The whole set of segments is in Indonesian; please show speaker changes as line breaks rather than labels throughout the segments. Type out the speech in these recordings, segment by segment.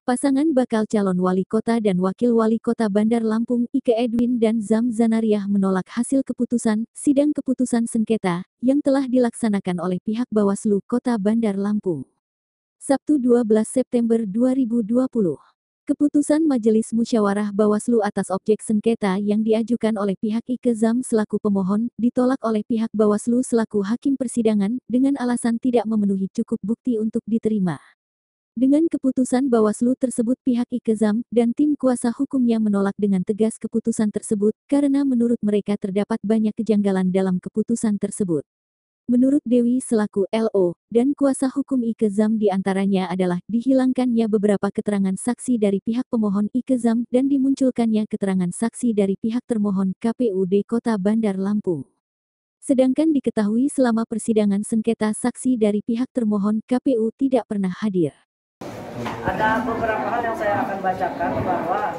Pasangan bakal calon wali kota dan wakil wali kota Bandar Lampung Ike Edwin dan Zam Zanariah menolak hasil keputusan sidang keputusan sengketa yang telah dilaksanakan oleh pihak Bawaslu Kota Bandar Lampung. Sabtu 12 September 2020. Keputusan Majelis Musyawarah Bawaslu atas objek sengketa yang diajukan oleh pihak Ike Zam selaku pemohon ditolak oleh pihak Bawaslu selaku hakim persidangan dengan alasan tidak memenuhi cukup bukti untuk diterima. Dengan keputusan Bawaslu tersebut pihak Ike Zam dan tim kuasa hukumnya menolak dengan tegas keputusan tersebut karena menurut mereka terdapat banyak kejanggalan dalam keputusan tersebut. Menurut Dewi selaku LO dan kuasa hukum Ike Zam diantaranya adalah dihilangkannya beberapa keterangan saksi dari pihak pemohon Ike Zam dan dimunculkannya keterangan saksi dari pihak termohon KPUD Kota Bandar Lampung. Sedangkan diketahui selama persidangan sengketa saksi dari pihak termohon KPU tidak pernah hadir.
Ada beberapa hal yang saya akan bacakan bahwa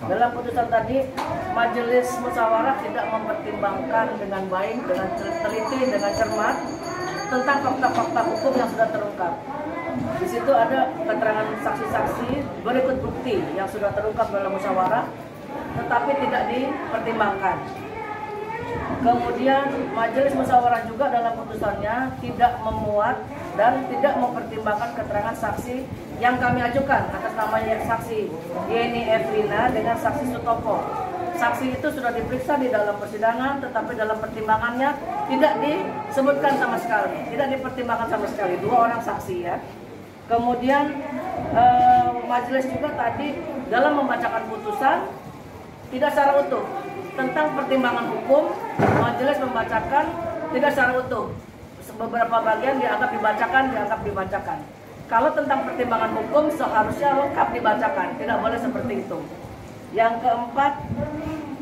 dalam putusan tadi Majelis Musyawarah tidak mempertimbangkan dengan baik, dengan teliti, dengan cermat tentang fakta-fakta hukum yang sudah terungkap. Di situ ada keterangan saksi-saksi berikut bukti yang sudah terungkap dalam musyawarah, tetapi tidak dipertimbangkan. Kemudian Majelis Musyawarah juga dalam putusannya tidak memuat dan tidak mempertimbangkan keterangan saksi yang kami ajukan atas nama saksi Yeni Evrina dengan saksi Sutopo. Saksi itu sudah diperiksa di dalam persidangan, tetapi dalam pertimbangannya tidak disebutkan sama sekali, tidak dipertimbangkan sama sekali. Dua orang saksi ya. Kemudian majelis juga tadi dalam membacakan putusan tidak secara utuh. Tentang pertimbangan hukum, majelis membacakan tidak secara utuh. Beberapa bagian dianggap dibacakan. Kalau tentang pertimbangan hukum seharusnya lengkap dibacakan, tidak boleh seperti itu. Yang keempat,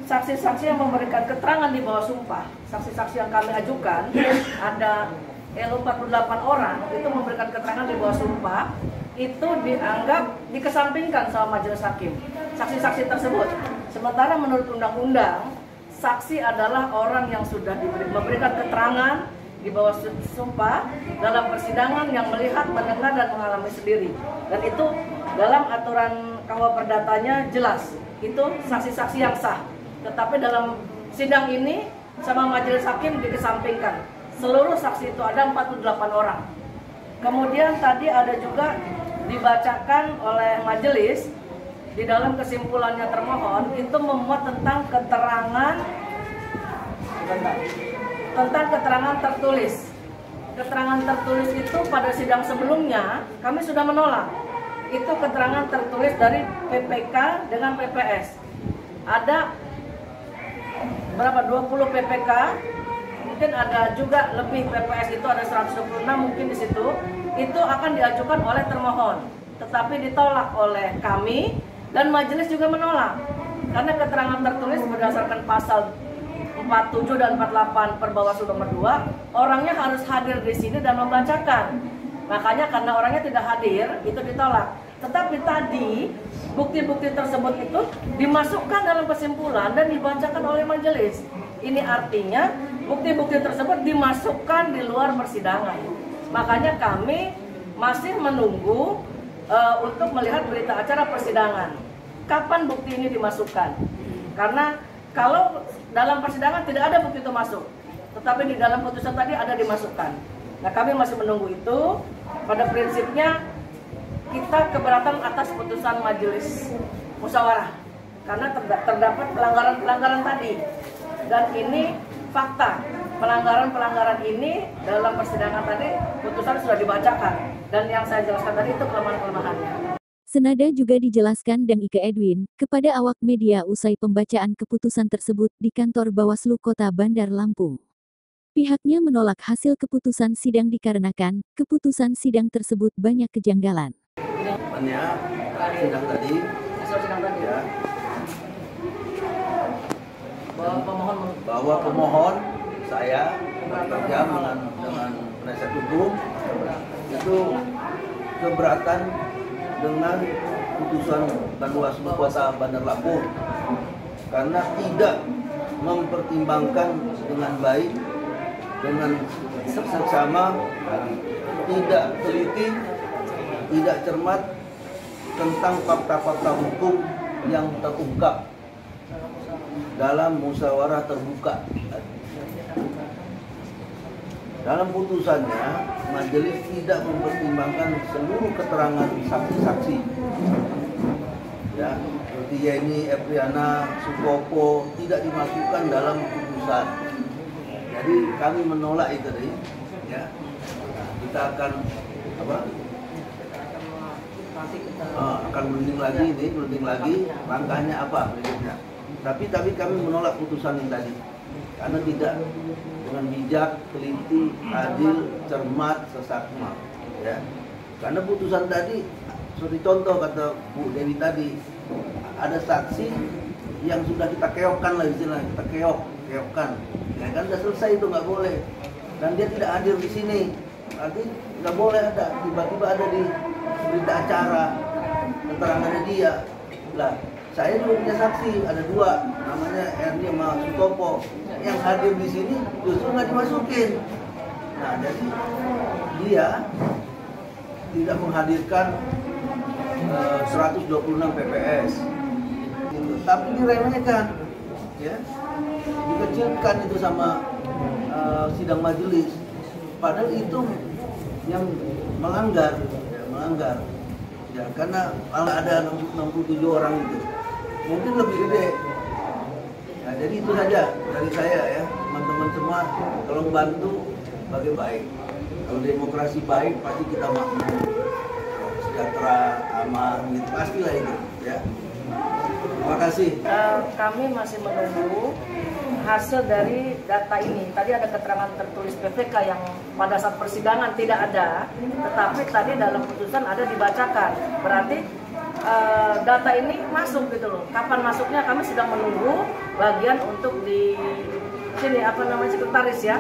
saksi-saksi yang memberikan keterangan di bawah sumpah, saksi-saksi yang kami ajukan, ada 48 orang, itu memberikan keterangan di bawah sumpah, itu dianggap dikesampingkan sama majelis hakim, saksi-saksi tersebut. Sementara menurut undang-undang, saksi adalah orang yang sudah memberikan keterangan di bawah sumpah dalam persidangan yang melihat, mendengar, dan mengalami sendiri. Dan itu dalam aturan KUH Perdatanya jelas, itu saksi-saksi yang sah. Tetapi dalam sidang ini sama majelis hakim dikesampingkan. Seluruh saksi itu ada 48 orang. Kemudian tadi ada juga dibacakan oleh majelis di dalam kesimpulannya termohon itu memuat tentang keterangan tertulis. Keterangan tertulis itu pada sidang sebelumnya kami sudah menolak. Itu keterangan tertulis dari PPK dengan PPS. Ada berapa? 20 PPK. Mungkin ada juga lebih PPS itu ada 126 mungkin di situ. Itu akan diajukan oleh termohon, tetapi ditolak oleh kami dan majelis juga menolak. Karena keterangan tertulis berdasarkan pasal 47 dan 48 Perbawaslu nomor 2, orangnya harus hadir di sini dan membacakan. Makanya karena orangnya tidak hadir, itu ditolak. Tetapi tadi bukti-bukti tersebut itu dimasukkan dalam kesimpulan dan dibacakan oleh majelis. Ini artinya bukti-bukti tersebut dimasukkan di luar persidangan. Makanya kami masih menunggu untuk melihat berita acara persidangan. Kapan bukti ini dimasukkan? Karena kalau dalam persidangan tidak ada bukti itu masuk, tetapi di dalam putusan tadi ada dimasukkan. Nah, kami masih menunggu itu. Pada prinsipnya kita keberatan atas putusan majelis musyawarah karena terdapat pelanggaran-pelanggaran tadi. Dan ini fakta. Pelanggaran-pelanggaran ini dalam persidangan tadi putusan sudah dibacakan. Dan yang saya jelaskan tadi itu kelemahan-kelemahannya.
Senada juga dijelaskan dan Ike Edwin kepada awak media usai pembacaan keputusan tersebut di kantor Bawaslu Kota Bandar Lampung. Pihaknya menolak hasil keputusan sidang dikarenakan keputusan sidang tersebut banyak kejanggalan.
Sidang tadi ya, bahwa pemohon saya bekerja dengan penasihat hukum itu keberatan dengan putusan Bawaslu Kota Bandar Lampung karena tidak mempertimbangkan dengan baik, dengan seksama, tidak teliti, tidak cermat tentang fakta-fakta hukum yang terungkap dalam musyawarah terbuka. Dalam putusannya, majelis tidak mempertimbangkan seluruh keterangan saksi-saksi. Ya, seperti Yeni, Epriana, Sukopo tidak dimasukkan dalam putusan. Jadi kami menolak itu tadi. Ya, kita akan akan berunding lagi, langkahnya apa berikutnya. Tapi kami menolak putusan ini tadi karena tidak dengan bijak, teliti, adil, cermat, sesakma. Ya, karena putusan tadi seperti contoh kata Bu Dewi tadi, ada saksi yang sudah kita keokkan lah istilahnya, kita keokkan. Ya kan sudah selesai itu nggak boleh. Dan dia tidak hadir di sini, berarti nggak boleh ada. Tiba-tiba ada di berita acara, keterangannya dia. Lah, saya juga punya saksi, ada 2, namanya Ernie sama Sutopo. Yang hadir di sini justru nggak dimasukin. Nah, jadi dia tidak menghadirkan 126 PPS, gitu. Tapi diremehkan, ya, dikecilkan itu sama sidang majelis. Padahal itu yang melanggar, ya, karena ada 67 orang itu, mungkin lebih gede. Nah, jadi itu saja dari saya ya, teman-teman semua, tolong bantu bagi baik. Kalau demokrasi baik pasti kita makmur, sejahtera, aman, gitu pastilah itu, ya. Terima kasih.
Kami masih menunggu hasil dari data ini. Tadi ada keterangan tertulis PPK yang pada saat persidangan tidak ada, tetapi tadi dalam putusan ada dibacakan. Berarti data ini masuk gitu loh. Kapan masuknya kami sedang menunggu bagian untuk di sini sekretaris ya.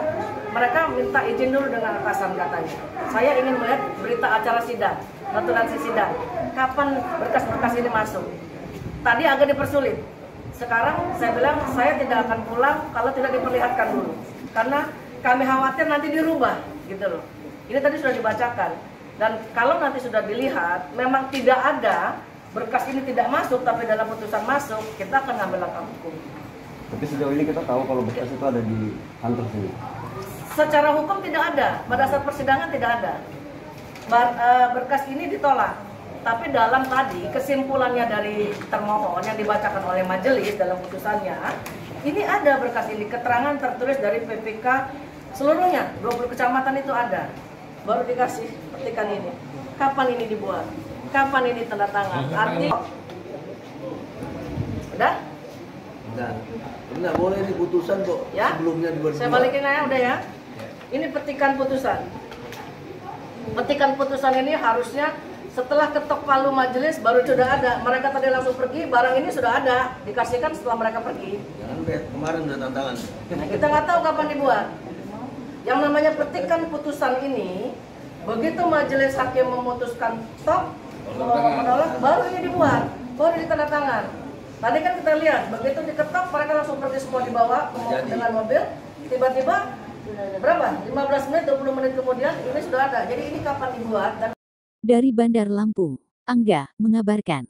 Mereka minta izin dulu dengan atasan katanya. Saya ingin melihat berita acara sidang, notulensi sidang. Kapan berkas-berkas ini masuk? Tadi agak dipersulit. Sekarang saya bilang saya tidak akan pulang kalau tidak diperlihatkan dulu. Karena kami khawatir nanti dirubah gitu loh. Ini tadi sudah dibacakan. Dan kalau nanti sudah dilihat memang tidak ada, berkas ini tidak masuk tapi dalam putusan masuk, kita akan ngambil langkah hukum.
Tapi sejauh ini kita tahu kalau berkas itu ada di kantor sini.
Secara hukum tidak ada, pada saat persidangan tidak ada. Berkas ini ditolak. Tapi dalam tadi kesimpulannya dari termohon yang dibacakan oleh majelis dalam putusannya, ini ada berkas ini, keterangan tertulis dari PPK seluruhnya, 20 kecamatan itu ada. Baru dikasih petikan ini. Kapan ini dibuat? Kapan ini tanda tangan? Arti udah?
Nah, nggak boleh di putusan kok
Ya?
sebelumnya dibuat.
Saya balikin aja udah ya. Ini petikan putusan. Petikan putusan ini harusnya setelah ketok palu majelis baru sudah ada. Mereka tadi langsung pergi, barang ini sudah ada, dikasihkan setelah mereka pergi.
Jangan bet, kemarin udah tantangan.
Nah, kita nggak tahu kapan dibuat. Yang namanya petikan putusan ini, begitu majelis hakim memutuskan stop, menolak, baru ini dibuat, baru ditandatangan. Tadi kan kita lihat, begitu diketok mereka langsung pergi semua dibawa dengan mobil. Tiba-tiba berapa? 15 menit, 20 menit kemudian ini sudah ada. Jadi ini kapan dibuat? Dan
Dari Bandar Lampung, Angga mengabarkan.